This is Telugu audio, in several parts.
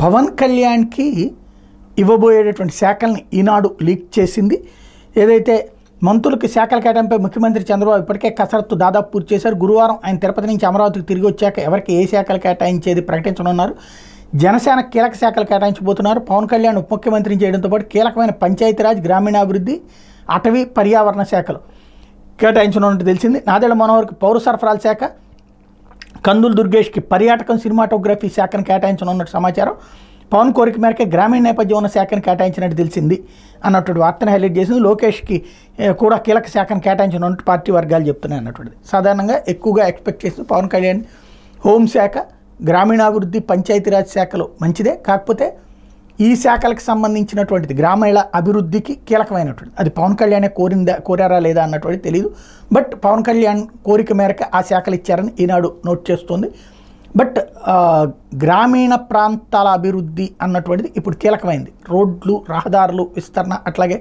పవన్ కళ్యాణ్కి ఇవ్వబోయేటటువంటి శాఖల్ని ఈనాడు లీక్ చేసింది. ఏదైతే మంత్రులకి శాఖల కేటాయింపై ముఖ్యమంత్రి చంద్రబాబు ఇప్పటికే కసరత్తు దాదాపు పూర్తి చేశారు. గురువారం ఆయన తిరుపతి నుంచి అమరావతికి తిరిగి వచ్చాక ఎవరికి ఏ శాఖలు కేటాయించేది ప్రకటించనున్నారు. జనసేన కీలక శాఖలు కేటాయించబోతున్నారు. పవన్ కళ్యాణ్ ఉప ముఖ్యమంత్రిని చేయడంతో పాటు కీలకమైన పంచాయతీరాజ్, గ్రామీణాభివృద్ధి, అటవీ, పర్యావరణ శాఖలు కేటాయించనున్నట్టు తెలిసింది. నాదెళ్ల మనోహర్కి పౌర సరఫరాల శాఖ, కందులు దుర్గేష్కి పర్యాటకం, సినిమాటోగ్రఫీ శాఖను కేటాయించనున్నట్టు సమాచారం. పవన్ కోరిక మేరకే గ్రామీణ నేపథ్యం ఉన్న శాఖను కేటాయించినట్టు తెలిసింది అన్నటువంటి వార్తను హైలైట్ చేసింది. లోకేష్కి కూడా కీలక శాఖను కేటాయించనున్నట్టు పార్టీ వర్గాలు చెప్తున్నాయి అన్నటువంటిది. సాధారణంగా ఎక్కువగా ఎక్స్పెక్ట్ చేస్తుంది పవన్ కళ్యాణ్ హోంశాఖ, గ్రామీణాభివృద్ధి, పంచాయతీరాజ్ శాఖలు మంచిదే. కాకపోతే ఈ శాఖలకు సంబంధించినటువంటిది గ్రామీణ అభివృద్ధికి కీలకమైనటువంటి అది పవన్ కళ్యాణ్ కోరారా లేదా అన్నటువంటిది తెలియదు. బట్ పవన్ కళ్యాణ్ కోరిక మేరకు ఆ శాఖలు ఇచ్చారని ఈనాడు నోట్ చేస్తుంది. బట్ గ్రామీణ ప్రాంతాల అభివృద్ధి అన్నటువంటిది ఇప్పుడు కీలకమైంది. రోడ్లు, రహదారులు విస్తరణ, అట్లాగే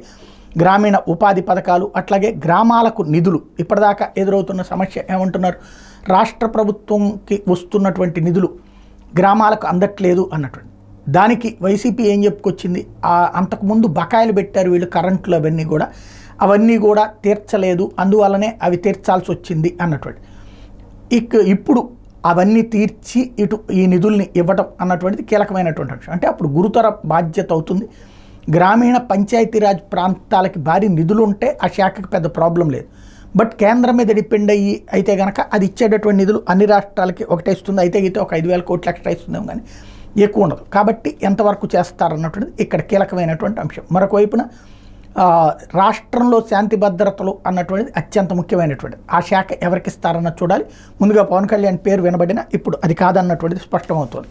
గ్రామీణ ఉపాధి పథకాలు, అట్లాగే గ్రామాలకు నిధులు. ఇప్పటిదాకా ఎదురవుతున్న సమస్య ఏమంటున్నారు, రాష్ట్ర ప్రభుత్వంకి వస్తున్నటువంటి నిధులు గ్రామాలకు అందట్లేదు అన్నటువంటి దానికి వైసీపీ ఏం చెప్పుకొచ్చింది, అంతకుముందు బకాయిలు పెట్టారు వీళ్ళు కరెంట్లు, అవన్నీ కూడా తీర్చలేదు, అందువల్లనే అవి తీర్చాల్సి వచ్చింది అన్నటువంటి. ఇప్పుడు అవన్నీ తీర్చి ఇటు ఈ నిధుల్ని ఇవ్వటం అన్నటువంటిది కీలకమైనటువంటి అంశం. అంటే అప్పుడు గురుతర బాధ్యత అవుతుంది. గ్రామీణ పంచాయతీరాజ్ ప్రాంతాలకి భారీ నిధులు ఉంటే ఆ శాఖకి పెద్ద ప్రాబ్లం లేదు. బట్ కేంద్రం మీద డిపెండ్ అయ్యి అయితే కనుక అది ఇచ్చేటటువంటి నిధులు అన్ని రాష్ట్రాలకి ఒకటే ఇస్తుంది. అయితే ఒక 5,000 కోట్లు ఎక్స్ట్రా ఇస్తుందేమో కానీ ఎక్కువ ఉండదు. కాబట్టి ఎంతవరకు చేస్తారన్నటువంటిది ఇక్కడ కీలకమైనటువంటి అంశం. మరొక వైపున రాష్ట్రంలో శాంతి భద్రతలు అన్నటువంటిది అత్యంత ముఖ్యమైనటువంటిది. ఆ శాఖ ఎవరికి ఇస్తారన్నది చూడాలి. ముందుగా పవన్ కళ్యాణ్ పేరు వినబడినా ఇప్పుడు అది కాదన్నటువంటిది స్పష్టమవుతుంది.